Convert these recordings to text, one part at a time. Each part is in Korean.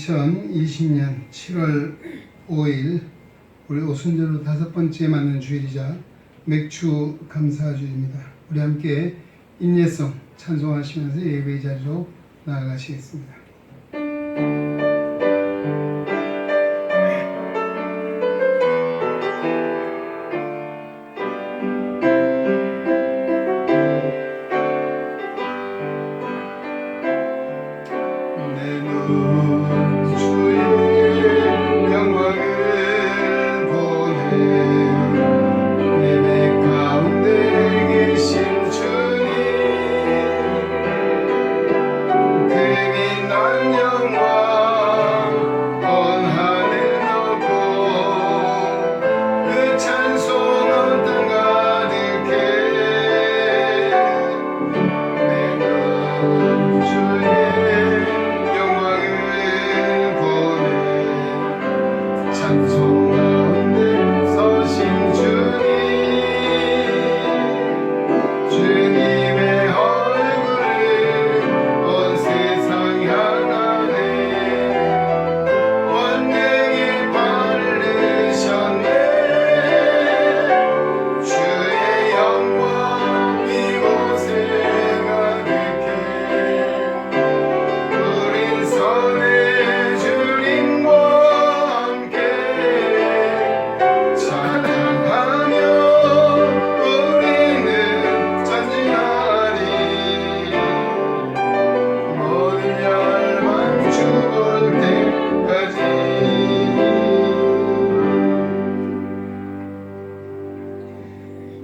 2020년 7월 5일 우리 오순절로 5번째 맞는 주일이자 맥주 감사주일입니다. 우리 함께 인예성 찬송하시면서 예배의 자리로 나아가시겠습니다.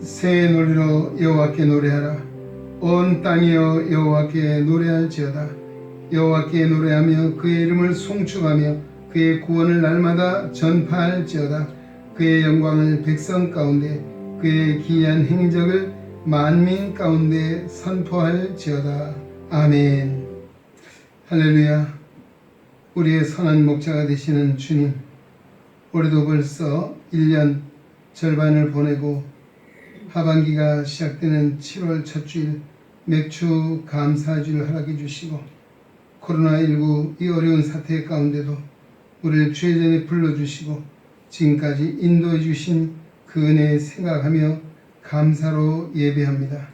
새 노래로 여호와께 노래하라. 온 땅이여 여호와께 노래할지어다. 여호와께 노래하며 그의 이름을 송축하며 그의 구원을 날마다 전파할지어다. 그의 영광을 백성 가운데 그의 기이한 행적을 만민 가운데 선포할지어다. 아멘. 할렐루야. 우리의 선한 목자가 되시는 주님, 올해도 벌써 1년 절반을 보내고 하반기가 시작되는 7월 첫 주일 맥주 감사주일 허락해 주시고 코로나19 이 어려운 사태 가운데도 우리를 주의 전에 불러주시고 지금까지 인도해 주신 그 은혜 생각하며 감사로 예배합니다.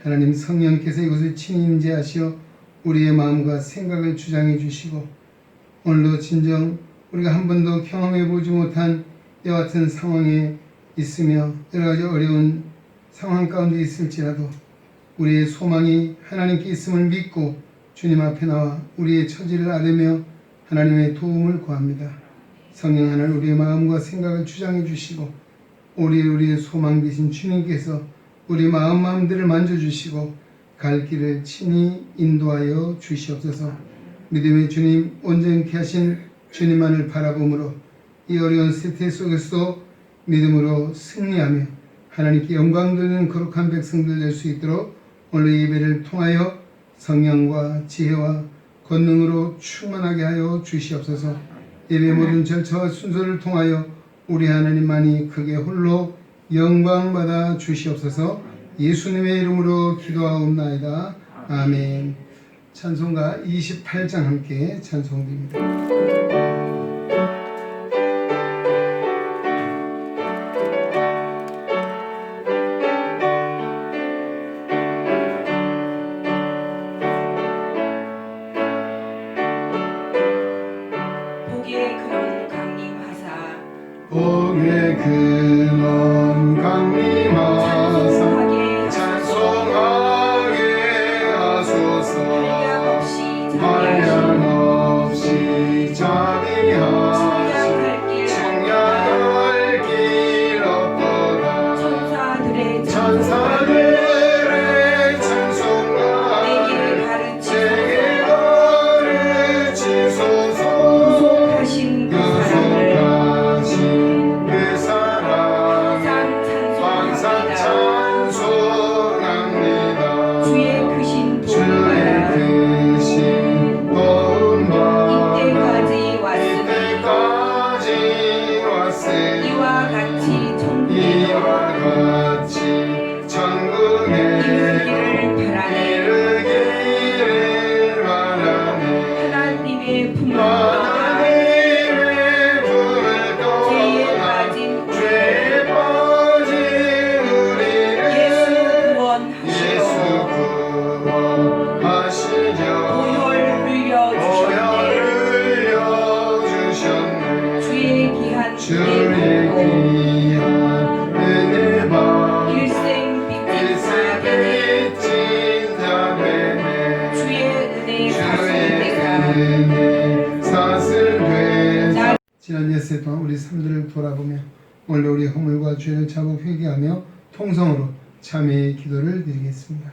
하나님 성령께서 이곳에 친히 임재하시어 우리의 마음과 생각을 주장해 주시고 오늘도 진정 우리가 한 번도 경험해 보지 못한 이와 같은 상황에 있으며 여러 가지 어려운 상황 가운데 있을지라도 우리의 소망이 하나님께 있음을 믿고 주님 앞에 나와 우리의 처지를 아뢰며 하나님의 도움을 구합니다. 성령 하나님 우리의 마음과 생각을 주장해 주시고 우리의 소망 되신 주님께서 우리 마음들을 만져주시고 갈 길을 친히 인도하여 주시옵소서. 믿음의 주님 온전케 하신 주님만을 바라봄으로 이 어려운 세태 속에서도 믿음으로 승리하며 하나님께 영광 돌리는 거룩한 백성들 될 수 있도록 오늘 예배를 통하여 성령과 지혜와 권능으로 충만하게 하여 주시옵소서. 예배 모든 절차와 순서를 통하여 우리 하나님만이 크게 홀로 영광 받아 주시옵소서. 예수님의 이름으로 기도하옵나이다. 아멘. 찬송가 28장 함께 찬송드립니다. 복의 근원 강림하사 찬송하게 하소서. 한량 없이 자비하시 청량할 길 없도다. 천사들의 찬송가 내게 가르치소서. 이와 같이 천국 돌아보며 오늘도 우리 허물과 죄를 자복 회개하며 통성으로 참회의 기도를 드리겠습니다.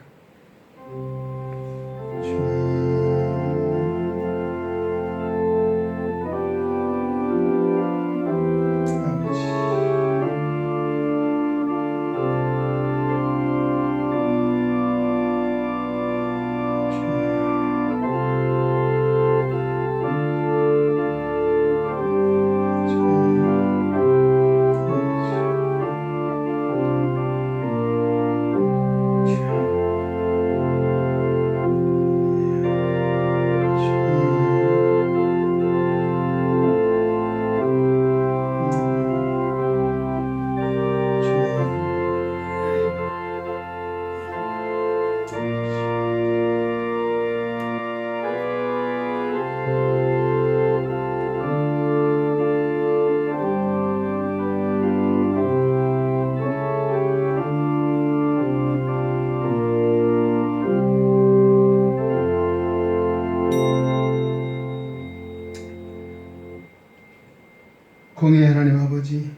공의 하나님 아버지,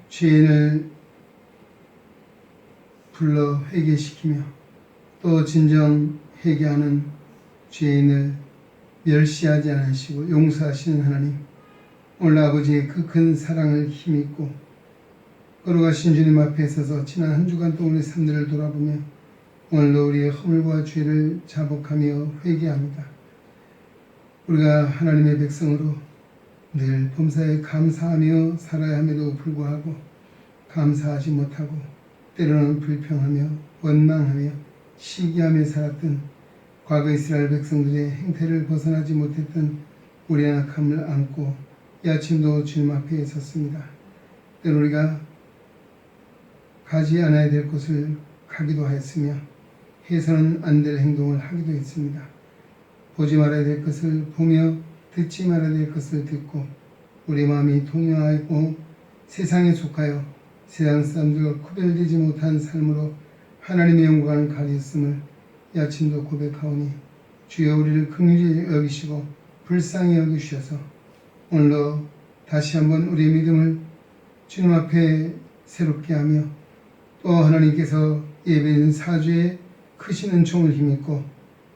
죄인을 불러 회개시키며 또 진정 회개하는 죄인을 멸시하지 않으시고 용서하시는 하나님, 오늘 아버지의 그 큰 사랑을 힘입고 걸어가신 주님 앞에 서서 지난 한 주간 동안의 삶들을 돌아보며 오늘도 우리의 허물과 죄를 자복하며 회개합니다. 우리가 하나님의 백성으로 늘 범사에 감사하며 살아야 함에도 불구하고 감사하지 못하고 때로는 불평하며 원망하며 시기하며 살았던 과거 이스라엘 백성들의 행태를 벗어나지 못했던 우리의 악함을 안고 이 아침도 주님 앞에 섰습니다. 때로 우리가 가지 않아야 될 곳을 가기도 하였으며 해서는 안 될 행동을 하기도 했습니다. 보지 말아야 될 것을 보며 듣지 말아야 될 것을 듣고 우리 마음이 동요하고 세상에 속하여 세상 사람들과 구별되지 못한 삶으로 하나님의 영광을 가리었음을 이 아침도 고백하오니 주여 우리를 긍휼히 여기시고 불쌍히 여기셔서 오늘도 다시 한번 우리의 믿음을 주님 앞에 새롭게 하며 또 하나님께서 예배인 사주에 크신 은총을 힘입고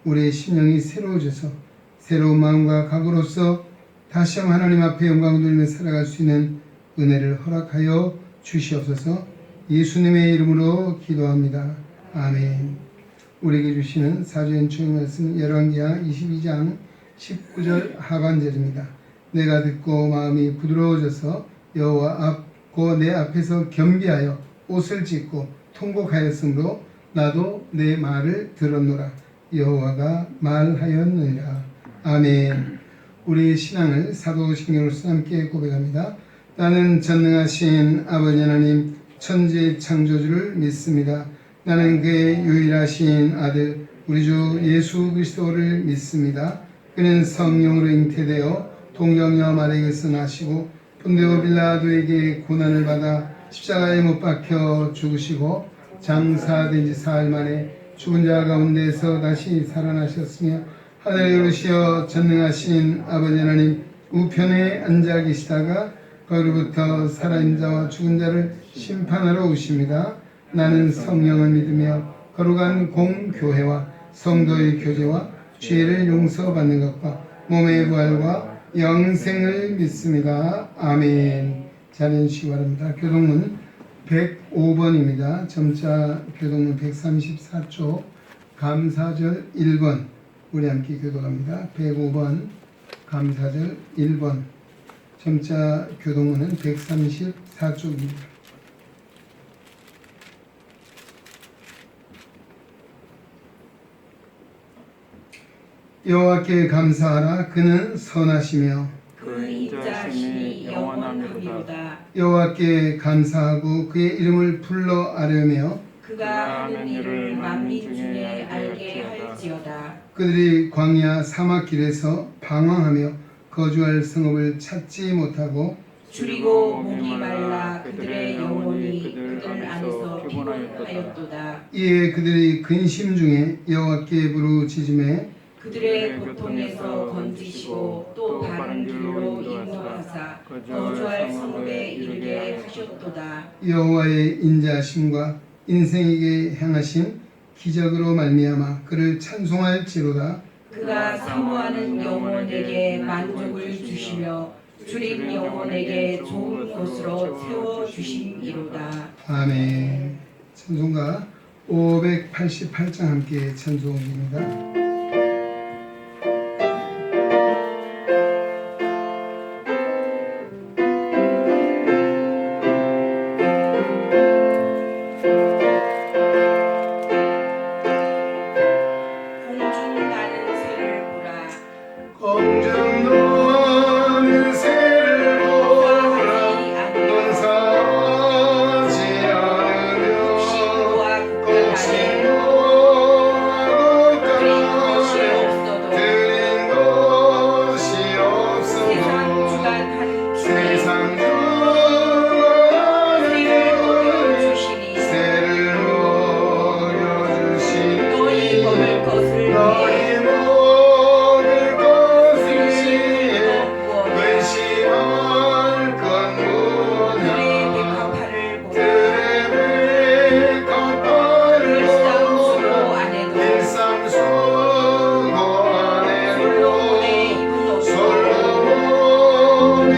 우리의 심령이 새로워져서 새로운 마음과 각오로서 다시 한번 하나님 앞에 영광을 돌리며 살아갈 수 있는 은혜를 허락하여 주시옵소서. 예수님의 이름으로 기도합니다. 아멘. 우리에게 주시는 사주의 은총의 말씀 열왕기하 22장 19절 하반절입니다. 내가 듣고 마음이 부드러워져서 여호와 앞고 내 앞에서 겸비하여 옷을 찢고 통곡하였으므로 나도 내 말을 들었노라. 여호와가 말하였느니라. 아멘. 우리의 신앙을 사도신경으로서 함께 고백합니다. 나는 전능하신 아버지 하나님 천지 창조주를 믿습니다. 나는 그의 유일하신 아들 우리 주 예수 그리스도를 믿습니다. 그는 성령으로 잉태되어 동정녀 마리아에게서 나시고 본디오 빌라도에게 고난을 받아 십자가에 못 박혀 죽으시고 장사된 지 사흘 만에 죽은 자 가운데서 다시 살아나셨으며 하늘에 오르시어 전능하신 아버지 하나님 우편에 앉아 계시다가 거기로부터 살아있는 자와 죽은 자를 심판하러 오십니다. 나는 성령을 믿으며 거룩한 공교회와 성도의 교제와 죄를 용서받는 것과 몸의 부활과 영생을 믿습니다. 아멘. 자리해 주시기 바랍니다. 교동문 105번입니다. 점자 교동문 134쪽 감사절 1번 우리 함께 교독합니다. 105번 감사절 1번 점자 교동문은 134쪽입니다. 여호와께 감사하라. 그는 선하시며 그 인자심이 영원하리로다. 여호와께 감사하고 그의 이름을 불러 아뢰며 그가 하는 일을 만민 중에 알게 할지어다. 그들이 광야 사막길에서 방황하며 거주할 성읍을 찾지 못하고 줄이고 목이 말라 그들의 영혼이 그들 안에서 피곤하였도다. 이에 그들이 근심 중에 여호와께 부르짖음에 그들의 고통에서 건지시고 또 바른 길로 인도하사 거주할 성읍에 이르게 하셨도다. 여호와의 인자하심과 인생에게 향하신 기적으로 말미암아 그를 찬송할지로다. 그가 사모하는 영혼에게 만족을 주시며 주린 영혼에게 좋은 곳으로 세워 주심이로다. 아멘. 찬송가 588장 함께 찬송드립니다. 공중 나는 새를 보라. 공중 노는 새를 보라. 논사하지 않으며 신과 곡식노하고 그린 것이 없어도 드린 것이 세상 없어도 주간 한 세상 주에 주간에 주시니 새를 먹여주시니 너희 먹을 것을 너희 위해 먹을 것을 근심할 근심할 건 무엇이냐. 그의 백합화를 보라. 들의 백합화를 일상수고 보라. 안에도 일상수고 안에도 솔로몬의 입은 옷 솔로몬의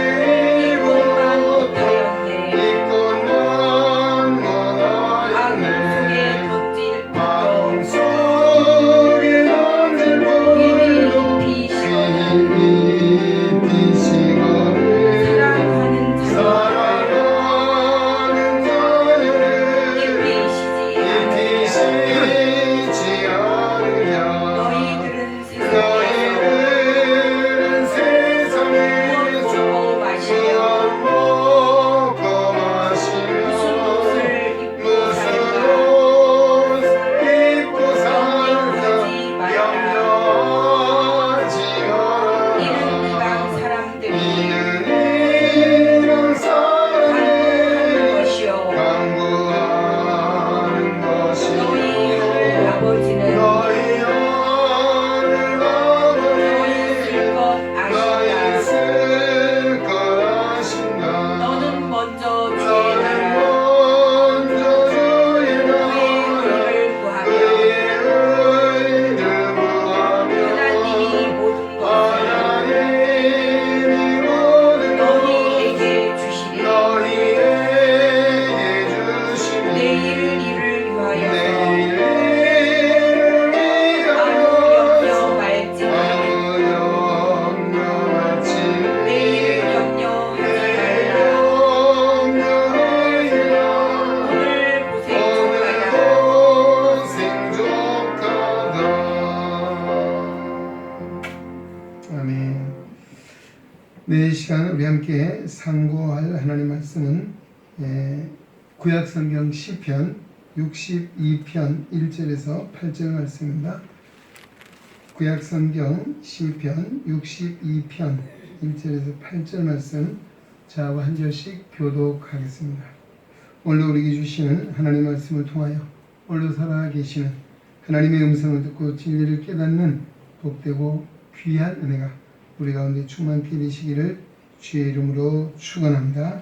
이것만 입은 못하였네. 이것만 아궁 못하였네. 속에 던질 마음 불도 속에 던질 이미 불도 입히시거늘 빛이시거늘 사랑하는 사랑하는 자녀를 입히시지 않으랴. 입히시지 않으랴. 너희들은 세상에서 너희들은 세상에서 먹고 마시며 무엇 먹고 무슨 마시며 옷을 입고 무슨 살까 옷 입고 살까 염려하지 말라. 염려하지 이는 이방 말아라. 사람들이 이는 이런 간구하는 사람이 것이요 강구하는 것이요 너희 하늘 아버지는 너희 하늘 너희 아버지 쓸 것 아신다. 너희 쓸 것 아신다. 너는 먼저 주의 너는 나라 먼저 주의 그의 나라 의를 구하며 그의 의를 구하며 하나님이 모든 것을 하나님이 모든 너희에게 주시리. 너희에게 주시니 내일 이를 위하여서 내일을 아무 위하여 염려 말지니 아무 염려 말지 내일 염려하지 말라. 염려하리라. 오늘 고생 족하라. 아멘. 네, 이 시간 우리 함께 상고할 하나님 말씀은 구약성경 시편 62편 1절에서 8절 말씀입니다. 구약성경 시편 62편 1절에서 8절 말씀 저하고 한 절씩 교독하겠습니다. 오늘 우리에게 주시는 하나님 말씀을 통하여 오늘도 살아계시는 하나님의 음성을 듣고 진리를 깨닫는 복되고 귀한 은혜가 우리 가운데 충만케 되시기를 주의 이름으로 축원합니다.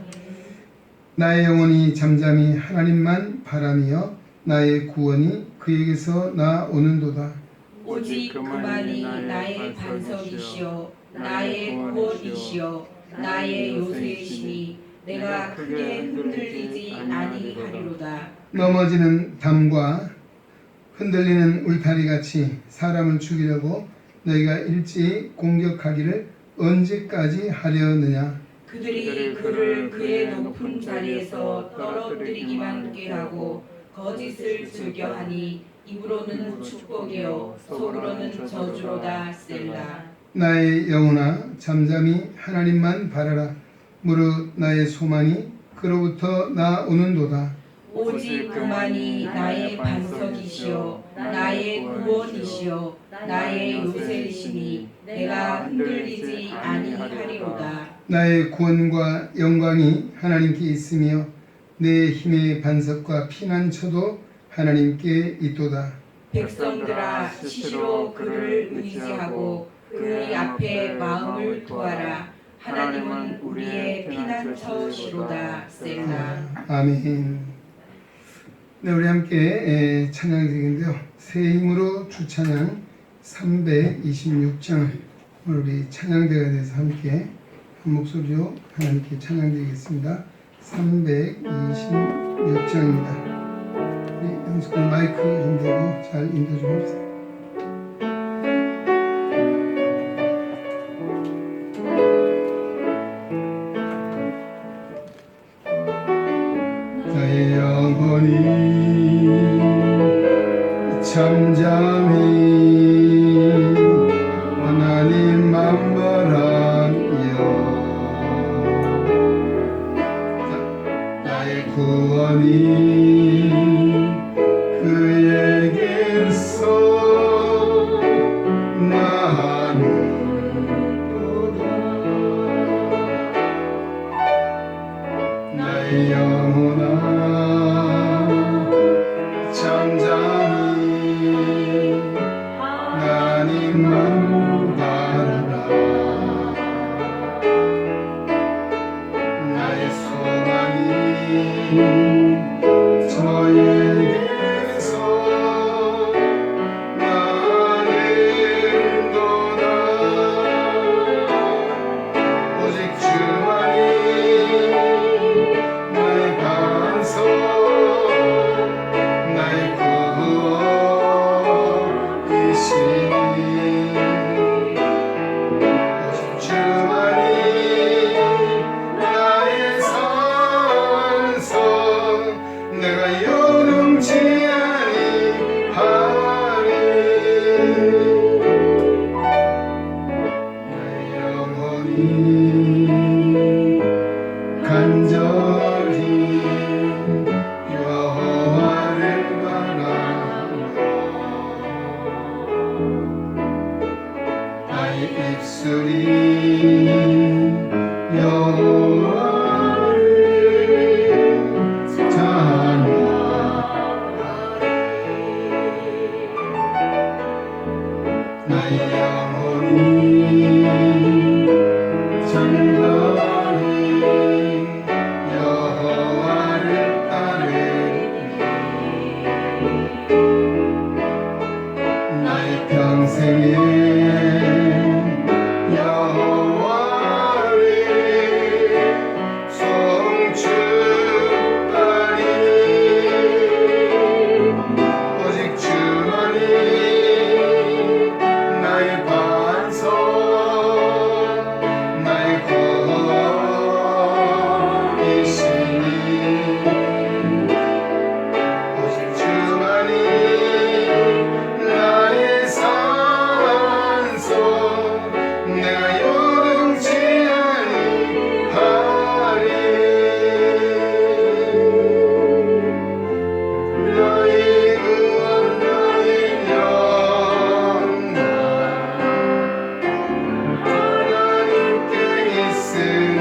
나의 영혼이 잠잠히 하나님만 바라며 나의 구원이 그에게서 나오는도다. 오직 그만이 나의 반석이시요 나의 구원이시요 나의 요새이시니 내가 크게 흔들리지 아니하리로다. 넘어지는 담과 흔들리는 울타리같이 사람을 죽이려고 너희가 일제히 공격하기를 언제까지 하려느냐. 그들이 그를 그의 높은 자리에서 떨어뜨리기만 꾀하고 거짓을 즐겨하니 입으로는 축복이요 속으로는 저주로다. 셀라. 나의 영혼아 잠잠히 하나님만 바라라. 무릇 나의 소망이 그로부터 나오는도다. 오직 그만이 나의 반석이시요 나의 구원이시요 나의 요새이시니 내가 흔들리지 아니하리로다. 나의 구원과 영광이 하나님께 있으며 내 힘의 반석과 피난처도 하나님께 있도다. 백성들아 수시로 그를 의지하고 그의 앞에 마음을 두어라. 하나님은 우리의 피난처시로다. 셀라. 아멘. 네, 우리 함께 찬양 드리는데요. 새 힘으로 주찬양 326장 오늘 우리 찬양대에 대해서 함께 한 목소리로 하나님께 찬양 드리겠습니다. 326장입니다. 우리 연습관 마이크 좀 대고 잘 인도 좀 해주세요. 나의 영혼이 잠잠히 하나님만 바라며 나의 구원이 그에게서 나누도다. 나의 영혼아 잠잠히 하나님만 바라라. 나의 소망이 저에게서 나는도다. 오직 주만이 나의 반석 나의 구원이시니 오직 주만이 나의 산성 내가 요동치 아니하리. 나의 영혼이 간절히 여호와를 바라며 나의 입술이 여호와를 찬양하리. 나의 영혼이 잠잠히 여호와를 따르리. 나의 평생에 여호와를 송축하리. 오직 주만이 나의 반석 나의 구원이시니 오직 주만이 나의 산성 내가 요동치 아니하리. 나의 구원 나의 영광 하나님께 있으니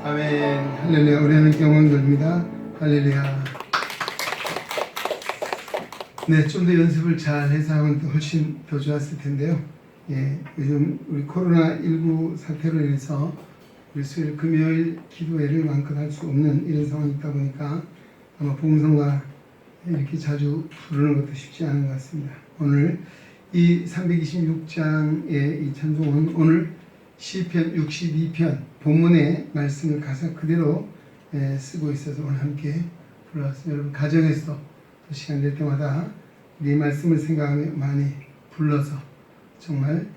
할렐루야. 우리 하나님께 영광 돌립니다. 할렐루야. 네, 좀 더 연습을 잘 해서 하면 훨씬 더 좋았을 텐데요. 예, 요즘 우리 코로나19 사태로 인해서 우리 수요일 금요일 기도회를 마음껏 할 수 없는 이런 상황이 있다 보니까 아마 봉성과 이렇게 자주 부르는 것도 쉽지 않은 것 같습니다. 오늘 이 326장의 이 찬송은 오늘 시편 62편 본문의 말씀을 가사 그대로 쓰고 있어서 오늘 함께 불러왔습니다. 여러분 가정에서 시간 될 때마다 이 말씀을 생각하며 많이 불러서 정말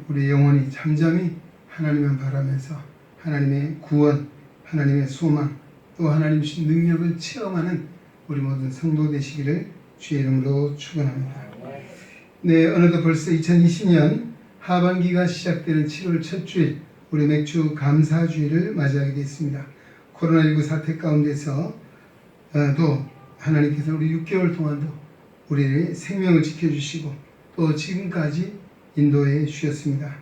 우리 영혼이 잠잠히 하나님을 바라면서 하나님의 구원, 하나님의 소망, 또 하나님 주신 능력을 체험하는 우리 모든 성도 되시기를 주의 이름으로 축원합니다. 네, 어느덧 벌써 2020년 하반기가 시작되는 7월 첫 주일 우리 맥주 감사주일을 맞이하게 됐습니다. 코로나19 사태 가운데서 또 하나님께서 우리 6개월 동안도 우리의 생명을 지켜주시고 또 지금까지 인도해 주셨습니다.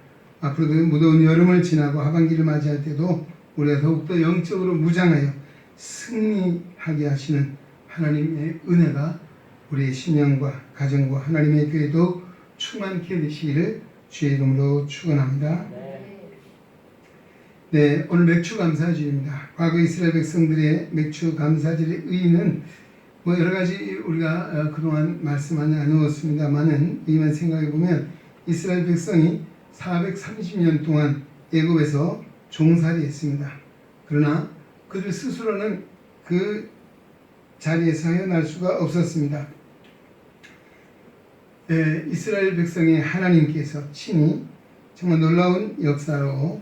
앞으로도 무더운 여름을 지나고 하반기를 맞이할 때도 우리가 더욱더 영적으로 무장하여 승리하게 하시는 하나님의 은혜가 우리의 신령과 가정과 하나님의 교회도 충만케 되시기를 주의 이름으로 축원합니다. 네, 오늘 맥주 감사주일입니다. 과거 이스라엘 백성들의 맥주 감사절의 의의는 여러 가지 우리가 그동안 말씀 많이 나누었습니다만은 이만 생각해 보면 이스라엘 백성이 430년 동안 애굽에서 종살이했습니다. 그러나 그들 스스로는 그 자리에서 헤어날 수가 없었습니다. 이스라엘 백성의 하나님께서 친히 정말 놀라운 역사로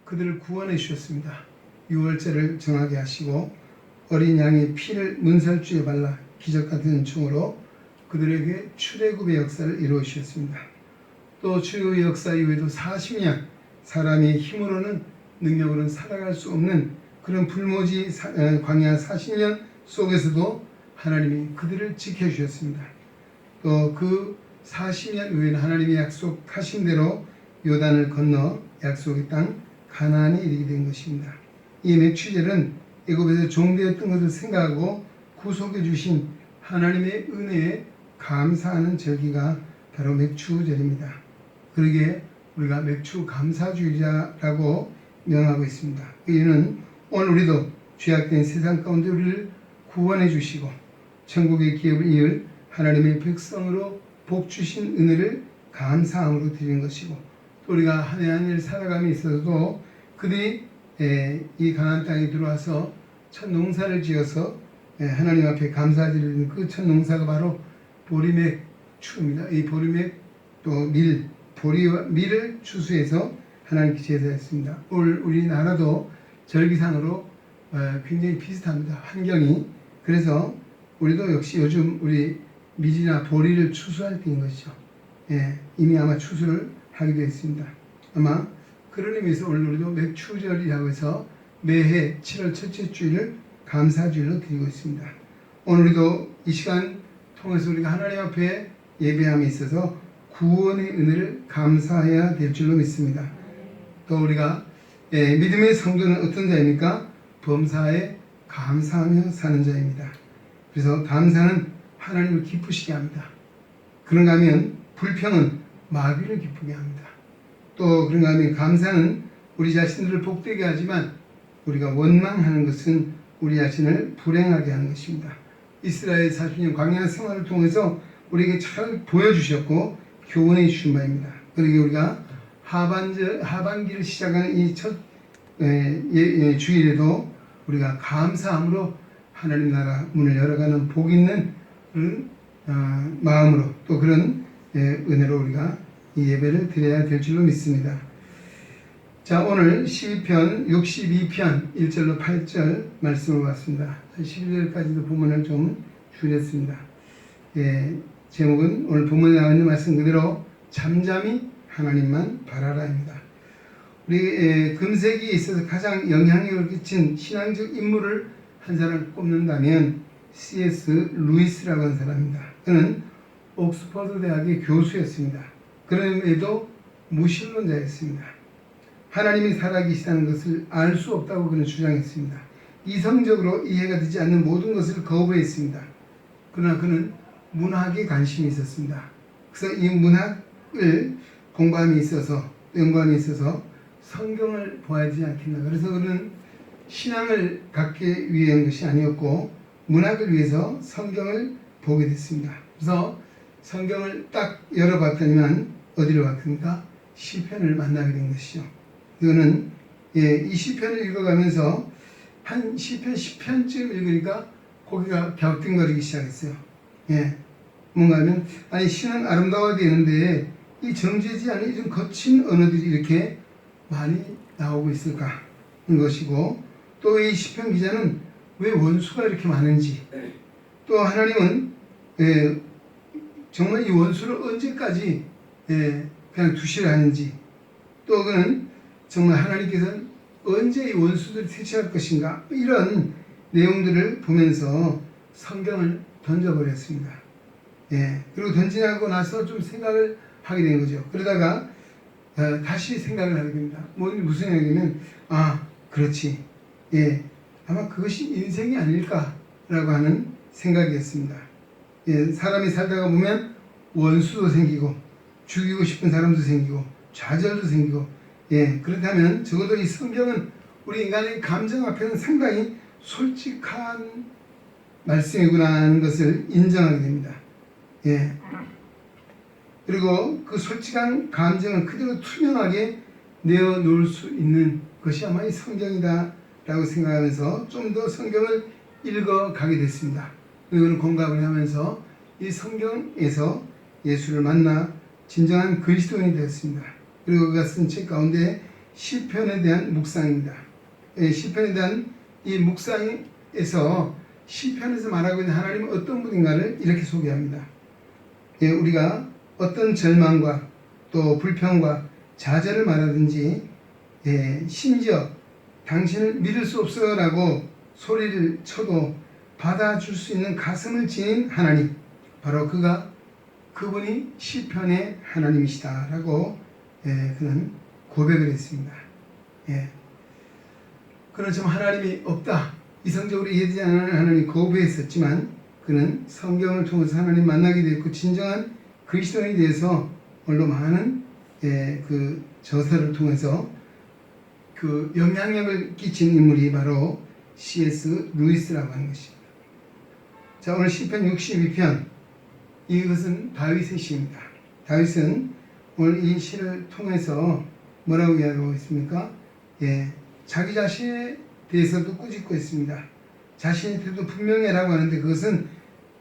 그들을 구원해 주셨습니다. 유월절을 정하게 하시고 어린 양의 피를 문설주에 발라 기적같은 은총으로 그들에게 출애굽의 역사를 이루어 주셨습니다. 또 출애굽의 역사 이후에도 40년 사람의 힘으로는 능력으로는 살아갈 수 없는 그런 불모지 광야 40년 속에서도 하나님이 그들을 지켜주셨습니다. 또 그 40년 후에는 하나님이 약속하신 대로 요단을 건너 약속의 땅 가나안에 이르게 된 것입니다. 이 맥주절은 애굽에서 종되었던 것을 생각하고 구속해 주신 하나님의 은혜에 감사하는 절기가 바로 맥주절입니다. 그러기에 우리가 맥주 감사주의자라고 명하고 있습니다. 이는 오늘 우리도 죄악된 세상 가운데 우리를 구원해 주시고 천국의 기업을 이을 하나님의 백성으로 복 주신 은혜를 감사함으로 드리는 것이고 또 우리가 한 해 한 해를 살아감에 있어서도 그들이 이 가나안 땅에 들어와서 첫 농사를 지어서 하나님 앞에 감사드리는 그 첫 농사가 바로 보리맥 추입니다. 이 보리맥 또 보리와 밀을 추수해서 하나님께 제사했습니다. 우리나라도 절기상으로 굉장히 비슷합니다. 환경이. 그래서 우리도 역시 요즘 우리 밀이나 보리를 추수할 때인 것이죠. 이미 아마 추수를 하기도 했습니다. 아마 그런 의미에서 오늘 우리도 맥추절이라고 해서 매해 7월 첫째 주일을 감사주일로 드리고 있습니다. 오늘 우리도 이 시간 통해서 우리가 하나님 앞에 예배함에 있어서 구원의 은혜를 감사해야 될 줄로 믿습니다. 또 우리가 믿음의 성도는 어떤 자입니까? 범사에 감사하며 사는 자입니다. 그래서 감사는 하나님을 기쁘시게 합니다. 그런가 하면 불평은 마귀를 기쁘게 합니다. 또 그런가 하면 감사는 우리 자신들을 복되게 하지만 우리가 원망하는 것은 우리 자신을 불행하게 하는 것입니다. 이스라엘 40년 광야 생활을 통해서 우리에게 잘 보여주셨고 교훈해 주신 바입니다. 그러기에 우리가 하반기를 시작하는 이 첫 주일에도 우리가 감사함으로 하나님 나라 문을 열어가는 복 있는 그런 마음으로 또 그런 은혜로 우리가 이 예배를 드려야 될 줄로 믿습니다. 자, 오늘 시편 62편 1절로 8절 말씀을 봤습니다. 11절까지도 본문을 좀 줄였습니다. 제목은 오늘 본문에 나와 있는 말씀 그대로 잠잠히 하나님만 바라라입니다. 우리 금세기에 있어서 가장 영향력을 끼친 신앙적 인물을 한 사람을 꼽는다면 C.S. 루이스라고 하는 사람입니다. 그는 옥스퍼드 대학의 교수였습니다. 그럼에도 무신론자였습니다. 하나님이 살아계시다는 것을 알 수 없다고 그는 주장했습니다. 이성적으로 이해가 되지 않는 모든 것을 거부했습니다. 그러나 그는 문학에 관심이 있었습니다. 그래서 이 문학을 공부함에 있어서 연구함에 있어서 성경을 보아야 되지 않겠나. 그래서 그는 신앙을 갖기 위한 것이 아니었고 문학을 위해서 성경을 보게 됐습니다. 그래서 성경을 딱 열어봤더니만 어디로 갔습니까? 시편을 만나게 된 것이죠. 이거는 이 시편을 읽어가면서 한 시편 10편쯤 읽으니까 고개가 갸우뚱거리기 시작했어요. 뭔가 하면 아니 시는 아름다워야 되는데 이 정제지 않은 이런 거친 언어들이 이렇게 많이 나오고 있을까 하는 것이고, 또 이 시편 기자는 왜 원수가 이렇게 많은지, 또 하나님은 정말 이 원수를 언제까지 그냥 두시라 하는지, 또 그는 정말 하나님께서는 언제 이 원수들을 퇴치할 것인가, 이런 내용들을 보면서 성경을 던져버렸습니다. 그리고 던지고 나서 좀 생각을 하게 된 거죠. 그러다가 다시 생각을 하게 됩니다. 무슨 얘기냐면 그렇지, 아마 그것이 인생이 아닐까라고 하는 생각이었습니다. 사람이 살다가 보면 원수도 생기고 죽이고 싶은 사람도 생기고 좌절도 생기고, 그렇다면 적어도 이 성경은 우리 인간의 감정 앞에는 상당히 솔직한 말씀이구나 하는 것을 인정하게 됩니다. 그리고 그 솔직한 감정을 그대로 투명하게 내어놓을 수 있는 것이 아마 이 성경이다 라고 생각하면서 좀 더 성경을 읽어가게 됐습니다. 그리고 공감을 하면서 이 성경에서 예수를 만나 진정한 그리스도인이 되었습니다. 그리고 그가 쓴 책 가운데 시편에 대한 묵상입니다. 시편에 대한 이 묵상에서 시편에서 말하고 있는 하나님은 어떤 분인가를 이렇게 소개합니다. 우리가 어떤 절망과 또 불평과 좌절을 말하든지, 심지어 당신을 믿을 수 없어 라고 소리를 쳐도 받아줄 수 있는 가슴을 지닌 하나님, 바로 그분이 시편의 하나님이시다 라고 그는 고백을 했습니다. 그는 좀 하나님이 없다, 이성적으로 이해되지 않는 하나님이 거부했었지만, 그는 성경을 통해서 하나님 만나게 되었고 진정한 그리스도인에 대해서 오늘도 많은 그 저서를 통해서 그 영향력을 끼친 인물이 바로 C.S. 루이스라고 하는 것입니다. 자, 오늘 시편 62편, 이것은 다윗의 시입니다. 다윗은 오늘 이 시를 통해서 뭐라고 이야기하고 있습니까? 자기 자신에 대해서도 꾸짖고 있습니다. 자신에 대해서도 분명히라고 하는데, 그것은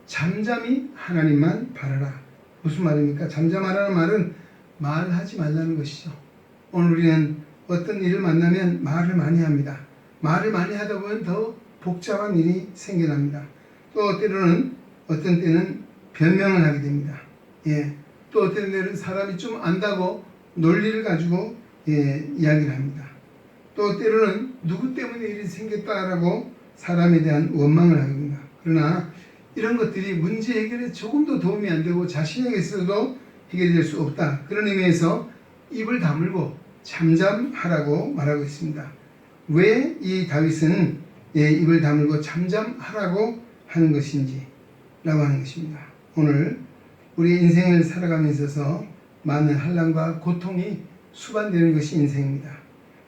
잠잠히 하나님만 바라라. 무슨 말입니까? 잠잠하라는 말은 말하지 말라는 것이죠. 오늘 우리는 어떤 일을 만나면 말을 많이 합니다. 말을 많이 하다 보면 더 복잡한 일이 생겨납니다. 또 어떤 때는 변명을 하게 됩니다. 또 어떤 때는 사람이 좀 안다고 논리를 가지고 이야기를 합니다. 또 때로는 누구 때문에 일이 생겼다라고 사람에 대한 원망을 하게 됩니다. 그러나 이런 것들이 문제 해결에 조금도 도움이 안 되고 자신에게서도 해결될 수 없다. 그런 의미에서 입을 다물고 잠잠하라고 말하고 있습니다. 왜 이 다윗은 입을 다물고 잠잠하라고 하는 것인지 라고 하는 것입니다. 오늘 우리 인생을 살아가면서 있어서 많은 환난과 고통이 수반되는 것이 인생입니다.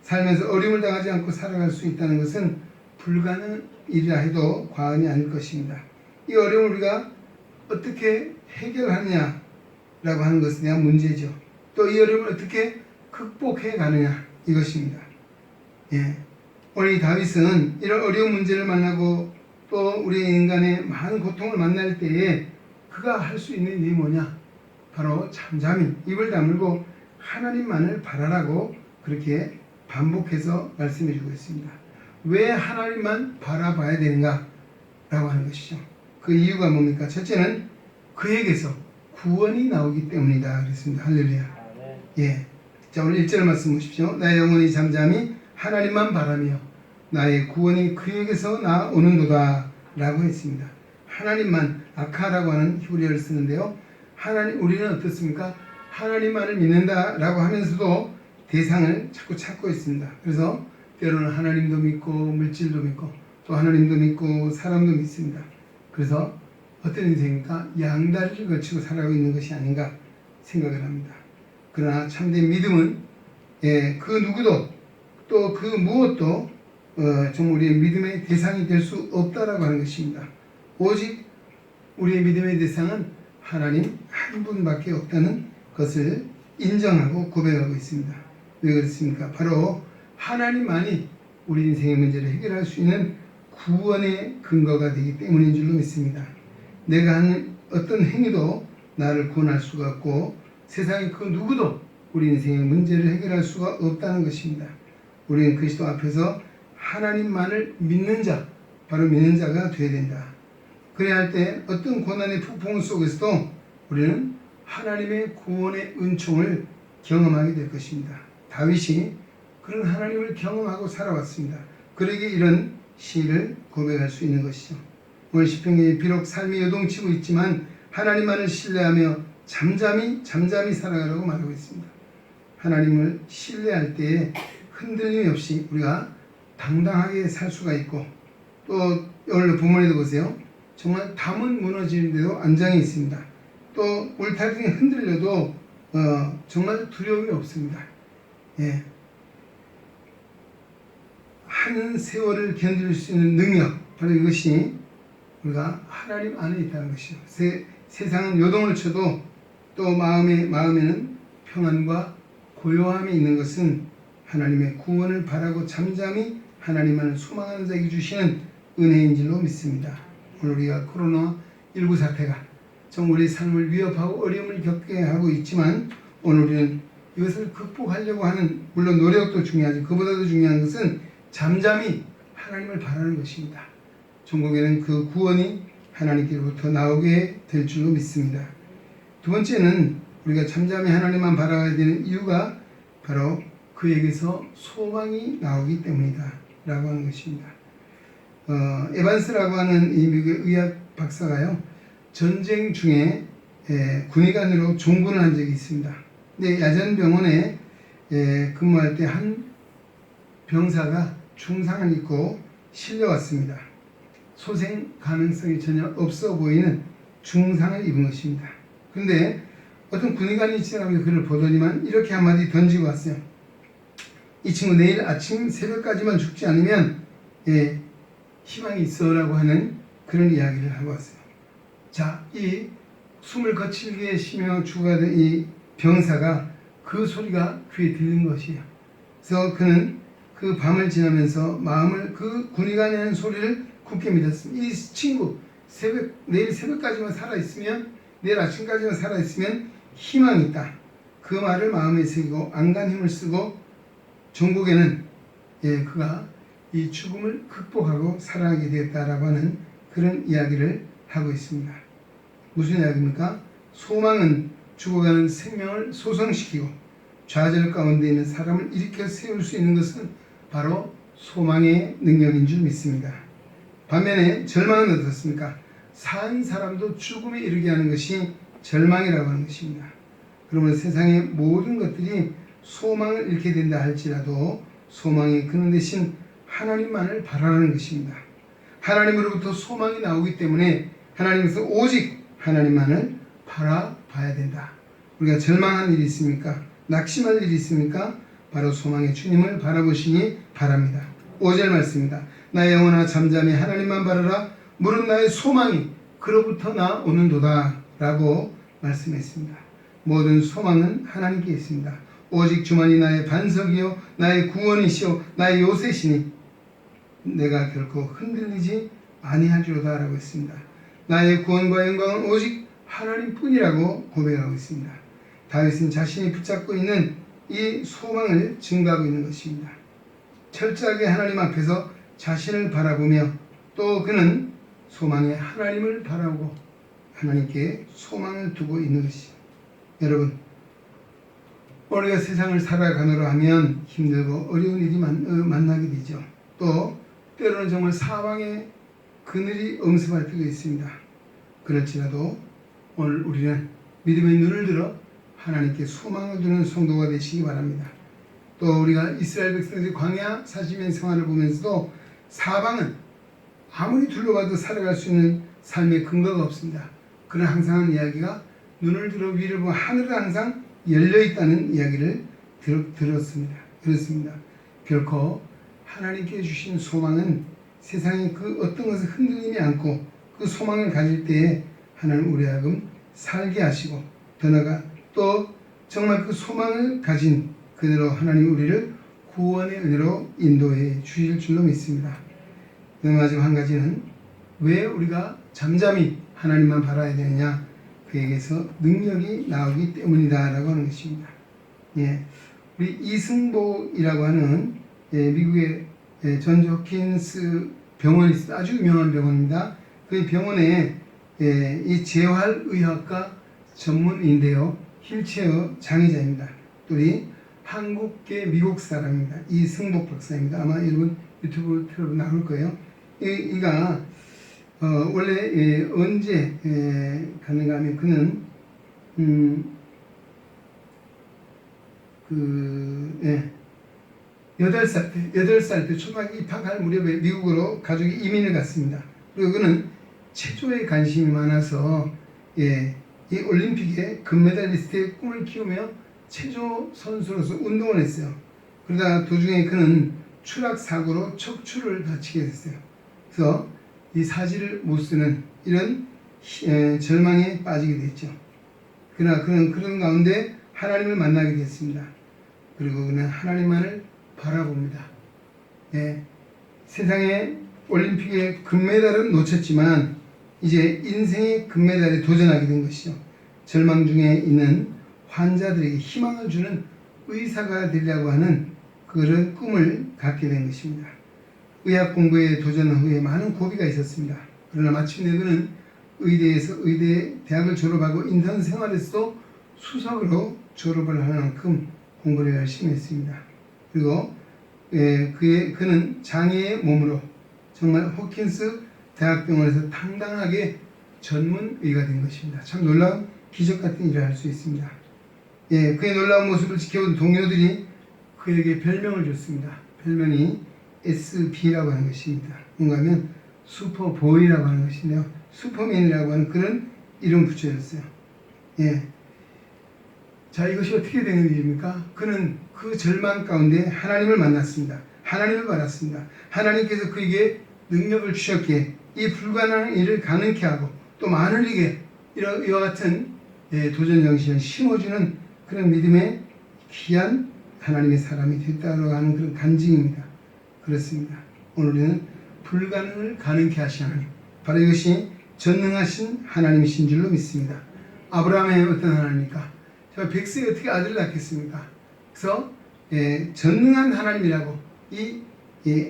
살면서 어려움을 당하지 않고 살아갈 수 있다는 것은 불가능이라 해도 과언이 아닐 것입니다. 이 어려움을 우리가 어떻게 해결하느냐라고 하는 것에 대한 문제죠. 또 이 어려움을 어떻게 극복해 가느냐, 이것입니다. 오늘 이 다윗은 이런 어려운 문제를 만나고 또 우리 인간의 많은 고통을 만날 때에 그가 할 수 있는 일이 뭐냐? 바로 잠잠히 입을 다물고 하나님만을 바라라고 그렇게 반복해서 말씀해 주고 있습니다. 왜 하나님만 바라봐야 되는가? 라고 하는 것이죠. 그 이유가 뭡니까? 첫째는 그에게서 구원이 나오기 때문이다 그랬습니다. 할렐루야. 자, 오늘 1절 말씀 보십시오. 나의 영혼이 잠잠히 하나님만 바라며 나의 구원이 그에게서 나오는도다 라고 했습니다. 하나님만, 아카라고 하는 히브리어를 쓰는데요. 우리는 어떻습니까? 하나님만을 믿는다 라고 하면서도 대상을 자꾸 찾고 있습니다. 그래서 때로는 하나님도 믿고 물질도 믿고 또 하나님도 믿고 사람도 믿습니다. 그래서 어떤 인생입니까? 양다리를 걸치고 살아가고 있는 것이 아닌가 생각을 합니다. 그러나 참된 믿음은 그 누구도 또 그 무엇도 정말 우리의 믿음의 대상이 될 수 없다라고 하는 것입니다. 오직 우리의 믿음의 대상은 하나님 한 한 분밖에 없다는 것을 인정하고 고백하고 있습니다. 왜 그렇습니까? 바로 하나님만이 우리 인생의 문제를 해결할 수 있는 구원의 근거가 되기 때문인 줄로 믿습니다. 내가 하는 어떤 행위도 나를 구원할 수가 없고 세상의 그 누구도 우리 인생의 문제를 해결할 수가 없다는 것입니다. 우리는 그리스도 앞에서 하나님만을 믿는 자, 바로 믿는 자가 되어야 된다. 그래야 할 때 어떤 고난의 폭풍 속에서도 우리는 하나님의 구원의 은총을 경험하게 될 것입니다. 다윗이 그런 하나님을 경험하고 살아왔습니다. 그러기에 이런 시를 고백할 수 있는 것이죠. 오늘 시편에 비록 삶이 요동치고 있지만 하나님만을 신뢰하며 잠잠히 살아가라고 말하고 있습니다. 하나님을 신뢰할 때에 흔들림이 없이 우리가 당당하게 살 수가 있고, 또 오늘 본문에도 보세요. 정말 담은 무너지는데도 안장이 있습니다. 또 울타리 흔들려도 정말 두려움이 없습니다. 예. 한 세월을 견딜 수 있는 능력, 바로 이것이 우리가 하나님 안에 있다는 것이죠. 세상은 요동을 쳐도 또 마음에는 평안과 고요함이 있는 것은 하나님의 구원을 바라고 잠잠히 하나님만을 소망하는 자에게 주시는 은혜인 줄로 믿습니다. 오늘 우리가 코로나19 사태가 정 우리 삶을 위협하고 어려움을 겪게 하고 있지만, 오늘 우리는 이것을 극복하려고 하는, 물론 노력도 중요하지, 그보다도 중요한 것은 잠잠히 하나님을 바라는 것입니다. 종국에는 그 구원이 하나님께로부터 나오게 될 줄로 믿습니다. 두 번째는 우리가 잠잠히 하나님만 바라야 되는 이유가 바로 그에게서 소망이 나오기 때문이다 라고 하는 것입니다. 에반스라고 하는 이 미국의 의학 박사가요, 전쟁 중에 군의관으로 종군을 한 적이 있습니다. 근데 야전병원에 근무할 때 한 병사가 중상을 입고 실려왔습니다. 소생 가능성이 전혀 없어 보이는 중상을 입은 것입니다. 그런데 어떤 군의관이 지나가면서 그를 보더니만 이렇게 한마디 던지고 왔어요. 이 친구 내일 아침 새벽까지만 죽지 않으면 희망이 있어라고 하는 그런 이야기를 하고 왔어요. 자, 이 숨을 거칠게 쉬며 죽어가던 이 병사가 그 소리가 귀에 들린 것이에요. 그래서 그는 그 밤을 지나면서 마음을 그 군의관이 하는 소리를 굳게 믿었습니다. 이 친구 내일 새벽까지만 살아있으면, 내일 아침까지만 살아있으면 희망이 있다. 그 말을 마음에 새기고 안간 힘을 쓰고 종국에는 그가 이 죽음을 극복하고 살아가게 되었다라고 하는 그런 이야기를 하고 있습니다. 무슨 이야기입니까? 소망은 죽어가는 생명을 소성시키고 좌절 가운데 있는 사람을 일으켜 세울 수 있는 것은 바로 소망의 능력인 줄 믿습니다. 반면에 절망은 어떻습니까? 산 사람도 죽음에 이르게 하는 것이 절망이라고 하는 것입니다. 그러면 세상의 모든 것들이 소망을 잃게 된다 할지라도 소망의 근원 대신 하나님만을 바라는 것입니다. 하나님으로부터 소망이 나오기 때문에 하나님께서 오직 하나님만을 바라봐야 된다. 우리가 절망한 일이 있습니까? 낙심할 일이 있습니까? 바로 소망의 주님을 바라보시기 바랍니다. 5절 말씀입니다. 나의 영혼아 잠잠히 하나님만 바라라. 무릇 나의 소망이 그로부터 나오는도다 라고 말씀했습니다. 모든 소망은 하나님께 있습니다. 오직 주만이 나의 반석이요 나의 구원이시요 나의 요새시니 내가 결코 흔들리지 아니하리로다 라고 했습니다. 나의 구원과 영광은 오직 하나님뿐이라고 고백하고 있습니다. 다윗은 자신이 붙잡고 있는 이 소망을 증거하고 있는 것입니다. 철저하게 하나님 앞에서 자신을 바라보며 또 그는 소망의 하나님을 바라보고 하나님께 소망을 두고 있는 것이죠. 여러분, 우리가 세상을 살아가노라 하면 힘들고 어려운 일이 만나게 되죠. 또 때로는 정말 사방에 그늘이 엄습할 때도 있습니다. 그렇지라도 오늘 우리는 믿음의 눈을 들어 하나님께 소망을 두는 성도가 되시기 바랍니다. 또 우리가 이스라엘 백성들이 광야 40년 생활을 보면서도 사방은 아무리 둘러봐도 살아갈 수 있는 삶의 근거가 없습니다. 그런 항상 하는 이야기가 눈을 들어 위를 보면 하늘은 항상 열려있다는 이야기를 들었습니다. 그렇습니다. 결코 하나님께 주신 소망은 세상의 그 어떤 것을 흔들리지 않고 그 소망을 가질 때에 하나님 우리 하여금 살게 하시고 더 나아가 또 정말 그 소망을 가진 그대로 하나님 우리를 구원의 은혜로 인도해 주실 줄로 믿습니다. 마지막 한 가지는 왜 우리가 잠잠히 하나님만 바라야 되느냐, 그에게서 능력이 나오기 때문이다 라고 하는 것입니다. 예, 우리 이승복이라고 하는 미국의 존 홉킨스 병원이 있습니다. 아주 유명한 병원입니다. 그 병원에 이 재활의학과 전문인데요, 휠체어 장애자입니다. 또 우리 한국계 미국 사람입니다. 이승복 박사입니다. 아마 여러분 유튜브 틀어도 나올 거예요. 이가 원래 언제 갔는가 하면 그는 8살 때 초등학교 입학할 무렵에 미국으로 가족이 이민을 갔습니다. 그리고 그는 체조에 관심이 많아서 이 올림픽에 금메달리스트의 꿈을 키우며 체조 선수로서 운동을 했어요. 그러다가 도중에 그는 추락사고로 척추를 다치게 됐어요. 그래서 이 사지를 못 쓰는 이런 절망에 빠지게 됐죠. 그러나 그는 그런 가운데 하나님을 만나게 됐습니다. 그리고 그는 하나님만을 바라봅니다. 세상에 올림픽의 금메달은 놓쳤지만 이제 인생의 금메달에 도전하게 된 것이죠. 절망 중에 있는 환자들에게 희망을 주는 의사가 되려고 하는 그런 꿈을 갖게 된 것입니다. 의학 공부에 도전한 후에 많은 고비가 있었습니다. 그러나 마침내 그는 의대 대학을 졸업하고 인턴 생활에서도 수석으로 졸업을 하는 만큼 공부를 열심히 했습니다. 그리고 그는 장애의 몸으로 정말 호킨스 대학병원에서 당당하게 전문의가 된 것입니다. 참 놀라운 기적 같은 일을 할 수 있습니다. 그의 놀라운 모습을 지켜본 동료들이 그에게 별명을 줬습니다. 별명이 SB라고 하는 것입니다. 뭔가 하면 슈퍼보이라고 하는 것인데요, 슈퍼맨이라고 하는 그런 이름 붙여졌어요. 자, 이것이 어떻게 되는 일입니까? 그는 그 절망 가운데 하나님을 만났습니다. 하나님을 받았습니다. 하나님께서 그에게 능력을 주셨기에 이 불가능한 일을 가능케 하고 또 많은에게 이와 같은 도전 정신을 심어주는 그런 믿음의 귀한 하나님의 사람이 됐다고 하는 그런 간증입니다. 그렇습니다. 오늘 우리는 불가능을 가능케 하신 하나님, 바로 이것이 전능하신 하나님이신 줄로 믿습니다. 아브라함의 어떤 하나님입니까? 저 백성이 어떻게 아들을 낳겠습니까? 그래서 전능한 하나님이라고 이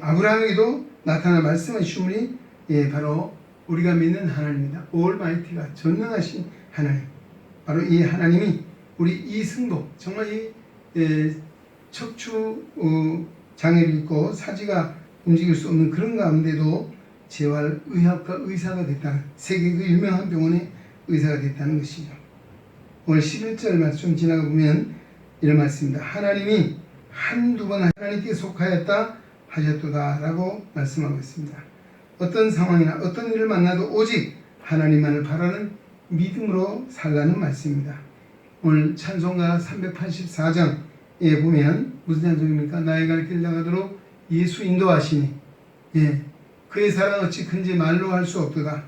아브라함에게도 나타나 말씀하신 분이 바로 우리가 믿는 하나님입니다. 올마이티가 전능하신 하나님, 바로 이 하나님이 우리 이승복, 정말 이 척추 장애를 입고 사지가 움직일 수 없는 그런 가운데도 재활의학과 의사가 됐다는, 세계 그 유명한 병원의 의사가 됐다는 것이죠. 오늘 11절 말씀 지나가 보면 이런 말씀입니다. 하나님이 한두 번 하나님께 속하였다 하셨도다 라고 말씀하고 있습니다. 어떤 상황이나 어떤 일을 만나도 오직 하나님만을 바라는 믿음으로 살라는 말씀입니다. 오늘 찬송가 384장에 보면 무슨 찬송입니까? 나의 갈 길 나가도록 예수 인도하시니 그의 사랑 어찌 큰지 말로 할 수 없도다.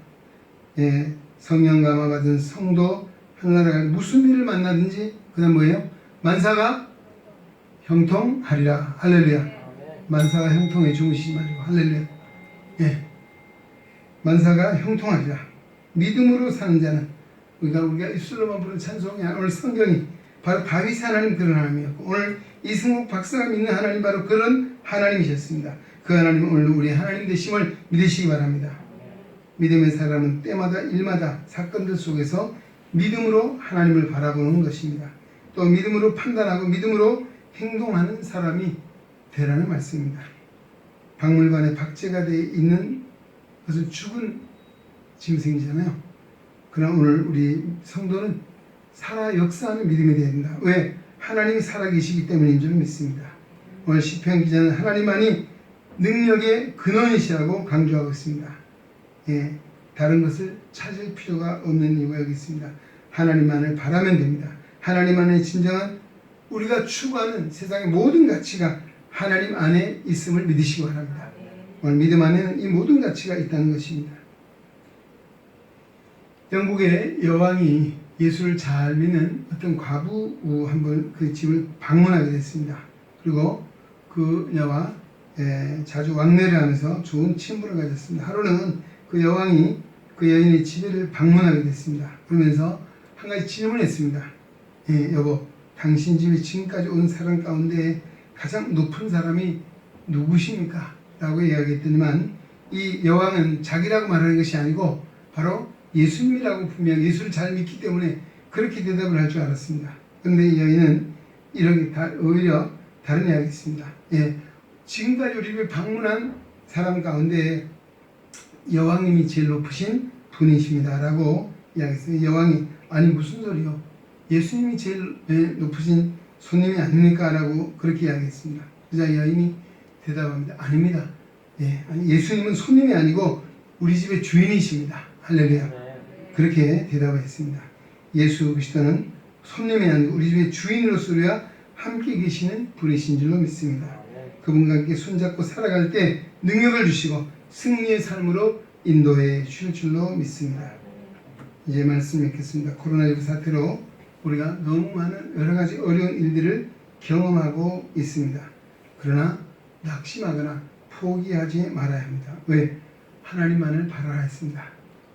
성령 감화 받은 성도 하나라가 무슨 일을 만나든지 그다음 뭐예요? 만사가 형통하리라. 할렐루야. 만사가 형통해 주무시지 말고 할렐루야. 만사가 형통하리라. 믿음으로 사는 자는 우리가 입술로만 부르는 찬송이 아니라 오늘 성경이 바로 다윗 하나님 그런 하나님이었고, 오늘 이승욱 박사가 믿는 하나님 바로 그런 하나님이셨습니다. 그 하나님은 오늘 우리 하나님 되심을 믿으시기 바랍니다. 믿음의 사람은 때마다 일마다 사건들 속에서 믿음으로 하나님을 바라보는 것입니다. 또 믿음으로 판단하고 믿음으로 행동하는 사람이 되라는 말씀입니다. 박물관에 박제가 되어 있는 것은 죽은 짐승이잖아요. 그러나 오늘 우리 성도는 살아 역사하는 믿음이 되어야 된다. 왜? 하나님이 살아계시기 때문인 줄 믿습니다. 오늘 시편 기자는 하나님만이 능력의 근원이시라고 강조하고 있습니다. 다른 것을 찾을 필요가 없는 이유가 여기 있습니다. 하나님만을 바라면 됩니다. 하나님만의 진정한 우리가 추구하는 세상의 모든 가치가 하나님 안에 있음을 믿으시기 바랍니다. 오늘 믿음 안에는 이 모든 가치가 있다는 것입니다. 영국의 여왕이 예수를 잘 믿는 어떤 과부 한번 그 집을 방문하게 됐습니다. 그리고 그녀와 자주 왕래를 하면서 좋은 친분을 가졌습니다. 하루는 그 여왕이 그 여인의 집을 방문하게 됐습니다. 그러면서 한 가지 질문했습니다. 여보, 당신 집에 지금까지 온 사람 가운데 가장 높은 사람이 누구십니까? 라고 이야기했더니만 이 여왕은 자기라고 말하는 것이 아니고 바로 예수님이라고 분명 예수를 잘 믿기 때문에 그렇게 대답을 할 줄 알았습니다. 그런데 이 여인은 이렇게 오히려 다른 이야기가 있습니다. 지금까지 우리 집에 방문한 사람 가운데 여왕님이 제일 높으신 분이십니다. 라고 이야기했어요. 여왕이 아니 무슨 소리요? 예수님이 제일 높으신 손님이 아닙니까? 라고 그렇게 이야기했습니다. 그러자 여인이 대답합니다. 아닙니다. 아니, 예수님은 손님이 아니고 우리 집의 주인이십니다. 할렐루야. 그렇게 대답을 했습니다. 예수 그리스도는 손님이 아니고 우리 집의 주인으로서 우리와 함께 계시는 분이신 줄로 믿습니다. 그분과 함께 손잡고 살아갈 때 능력을 주시고 승리의 삶으로 인도해 주실 줄로 믿습니다. 이제 말씀 읽겠습니다. 코로나19 사태로 우리가 너무 많은 여러 가지 어려운 일들을 경험하고 있습니다. 그러나 낙심하거나 포기하지 말아야 합니다. 왜? 하나님만을 바라라 했습니다.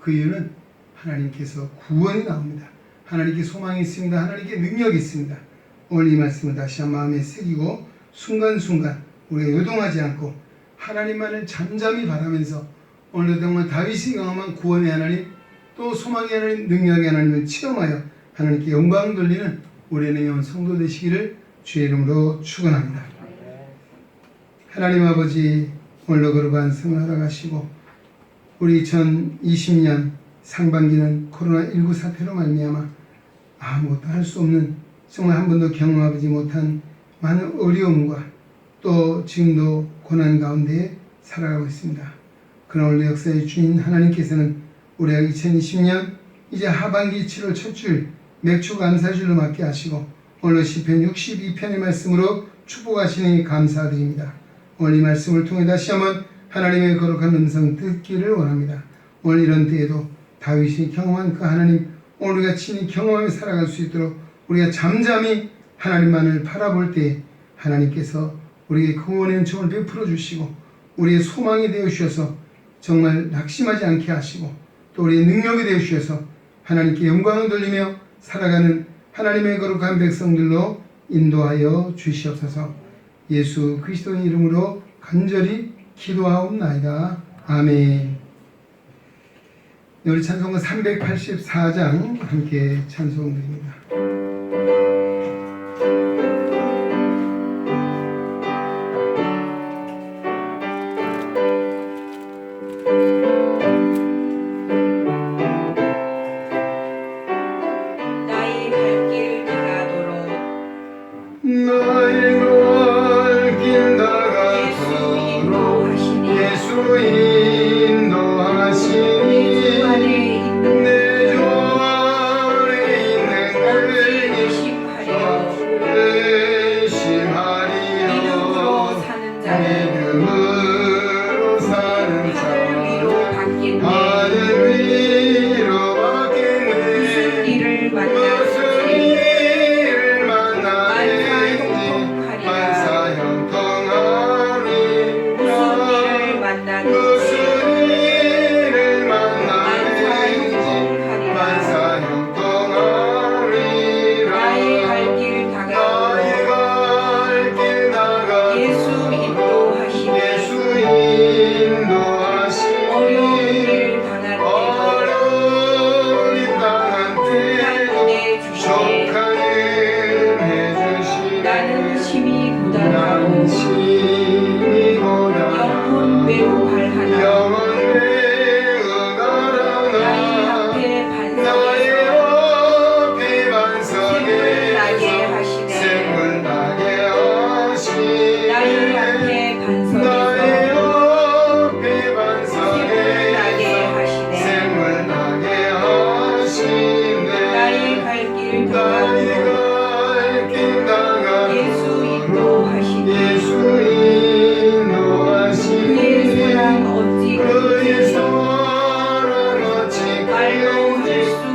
그 이유는 하나님께서 구원이 나옵니다. 하나님께 소망이 있습니다. 하나님께 능력이 있습니다. 오늘 이 말씀을 다시 한 마음에 새기고 순간순간 우리가 요동하지 않고 하나님만을 잠잠히 바라면서 오늘도 정말 다윗이 경험한 구원의 하나님, 또 소망의 하나님, 능력의 하나님을 체험하여 하나님께 영광 돌리는 우리의 영혼 성도 되시기를 주의 이름으로 축원합니다. 하나님 아버지, 오늘도 거룩한 생을 허락하시고 우리 2020년 상반기는 코로나19 사태로 말미암아 아무것도 할 수 없는, 정말 한 번도 경험하지 못한 많은 어려움과 또 지금도 고난 가운데 살아가고 있습니다. 그러나 오늘 역사의 주인 하나님께서는 우리가 2020년 이제 하반기 7월 첫 줄 맥주 감사주일로 맞게 하시고 오늘 시편 62편의 말씀으로 축복하시니 감사드립니다. 오늘 이 말씀을 통해 다시 한번 하나님의 거룩한 음성 듣기를 원합니다. 오늘 이런 때에도 다윗이 경험한 그 하나님, 오늘 우리가 친히 경험하며 살아갈 수 있도록 우리가 잠잠히 하나님만을 바라볼 때 하나님께서 우리에게 구원의 은총을 베풀어 주시고 우리의 소망이 되어 주셔서 정말 낙심하지 않게 하시고 또 우리의 능력이 되어 주셔서 하나님께 영광을 돌리며 살아가는 하나님의 거룩한 백성들로 인도하여 주시옵소서. 예수 그리스도의 이름으로 간절히 기도하옵나이다. 아멘. 우리 찬송가 384장 함께 찬송드립니다. 말로 할 수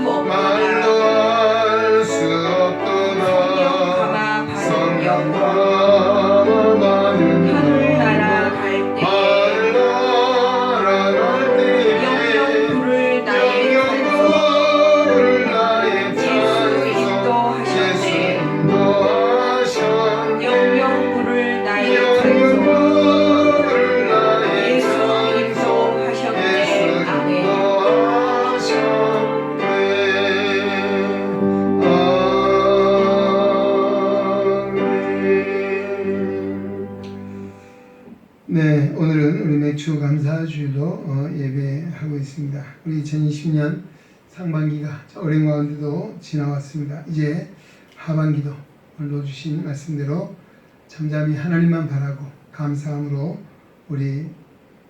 없다. 맥주 감사주일로 예배하고 있습니다. 우리 2020년 상반기가 어려운 가운데도 지나왔습니다. 이제 하반기도 오늘 주신 말씀대로 잠잠히 하나님만 바라고 감사함으로 우리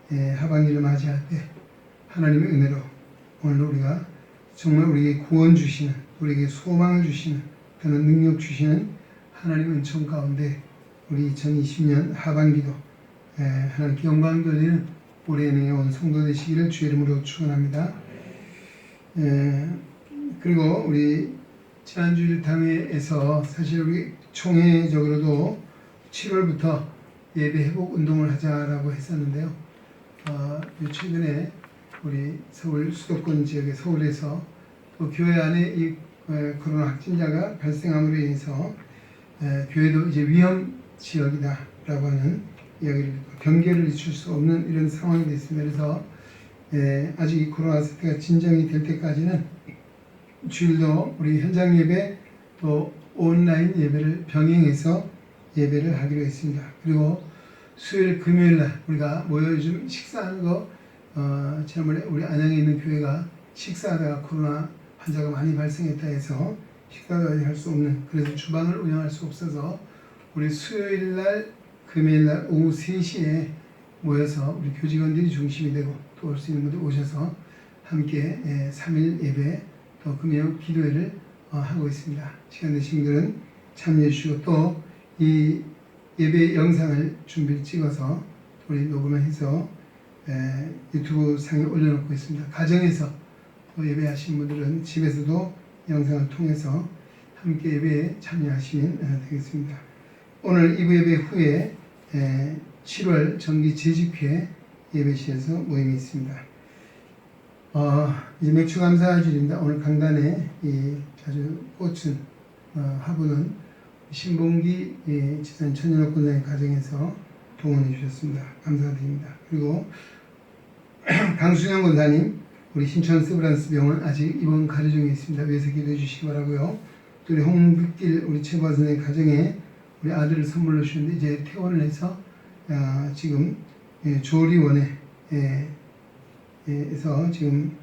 하반기를 맞이할 때 하나님의 은혜로 오늘 우리가 정말 우리에게 구원 주시는, 우리에게 소망을 주시는, 그런 능력 주시는 하나님의 은총 가운데 우리 2020년 하반기도 하나님께 영광 돌리는 올해 내에 온 성도 되시기를 주의 이름으로 축원합니다. 그리고 우리 지난주일 당회에서 사실 우리 총회적으로도 7월부터 예배 회복 운동을 하자라고 했었는데요. 최근에 우리 서울 수도권 지역의 서울에서 또 교회 안에 이 코로나 확진자가 발생함으로 인해서 교회도 이제 위험 지역이다라고 하는 이야기를 경계를 늦출 수 없는 이런 상황이 됐습니다. 그래서 아직 이 코로나 사태가 진정이 될 때까지는 주일도 우리 현장 예배 또 온라인 예배를 병행해서 예배를 하기로 했습니다. 그리고 수요일 금요일 날 우리가 모여 요즘 식사하는 거 지난번에 우리 안양에 있는 교회가 식사하다가 코로나 환자가 많이 발생했다 해서 식사도 할 수 없는, 그래서 주방을 운영할 수 없어서 우리 수요일 날 금요일 날 오후 3시에 모여서 우리 교직원들이 중심이 되고 또 올 수 있는 분들 오셔서 함께 3일 예배 또 금요 기도회를 하고 있습니다. 시간 되신 분들은 참여해 주시고 또 이 예배 영상을 준비를 찍어서 우리 녹음을 해서 유튜브 상에 올려놓고 있습니다. 가정에서 또 예배하신 분들은 집에서도 영상을 통해서 함께 예배에 참여하시면 되겠습니다. 오늘 2부 예배 후에 7월 정기 재직회 예배실에서 모임이 있습니다. 이제 맥주 감사주일입니다. 오늘 강단에 이 아주 꽃은 화분은 신봉기 지산 천연옥 권장의 가정에서 동원해 주셨습니다. 감사드립니다. 그리고 강순영 권사님, 우리 신천 세브란스 병원 아직 입원 가려 중에 있습니다. 위에서 기도해 주시기 바라고요. 또 우리 홍빛길 우리 최보아 선생님 가정에 우리 아들을 선물로 주셨는데 이제 퇴원을 해서 지금 조리원에 에서 지금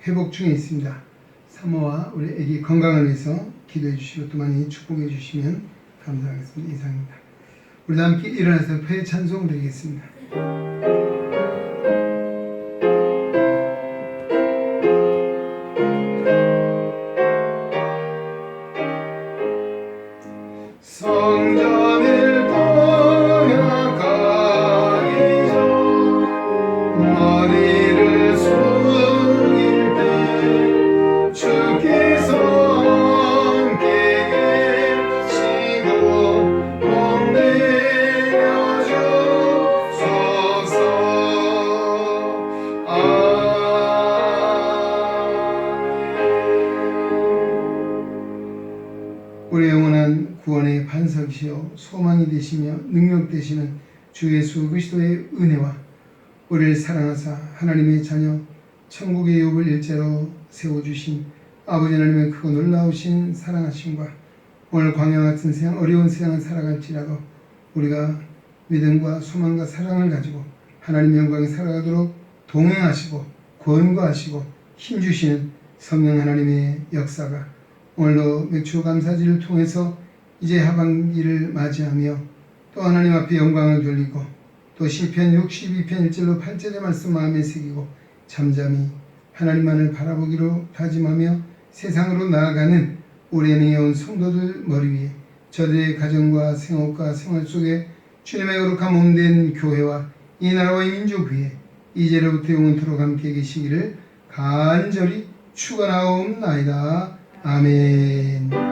회복 중에 있습니다. 사모와 우리 아기 건강을 위해서 기도해 주시고 또 많이 축복해 주시면 감사하겠습니다. 이상입니다. 우리 함께 일어나서 폐 찬송 드리겠습니다. 성전을 떠나가기 전 머리를 숙일 때 주께서 함께 계시고 복내려 주소서. 우리 영원한 구원의 반석이시요 소망이 되시며 능력 되시는 주 예수 그리스도의 은혜와 우리를 사랑하사 하나님의 자녀 천국의 욥을 일자로 세워주신 아버지 하나님의 크고 놀라우신 사랑하심과 오늘 광야 같은 세상 어려운 세상을 살아갈지라도 우리가 믿음과 소망과 사랑을 가지고 하나님의 영광에 살아가도록 동행하시고 권고하시고 힘주시는 성령 하나님의 역사가 오늘도 맥주 감사지를 통해서 이제 하반기를 맞이하며 또 하나님 앞에 영광을 돌리고 또 시편 62편 1절로 8절의 말씀 마음에 새기고 잠잠히 하나님만을 바라보기로 다짐하며 세상으로 나아가는 우리 안에 온 성도들 머리 위에 저들의 가정과 생업과 생활 속에 주님의 거룩한 몸된 교회와 이 나라와 이 민족 위에 이제로부터 영원토록 함께 계시기를 간절히 축원하옵나이다. 아멘.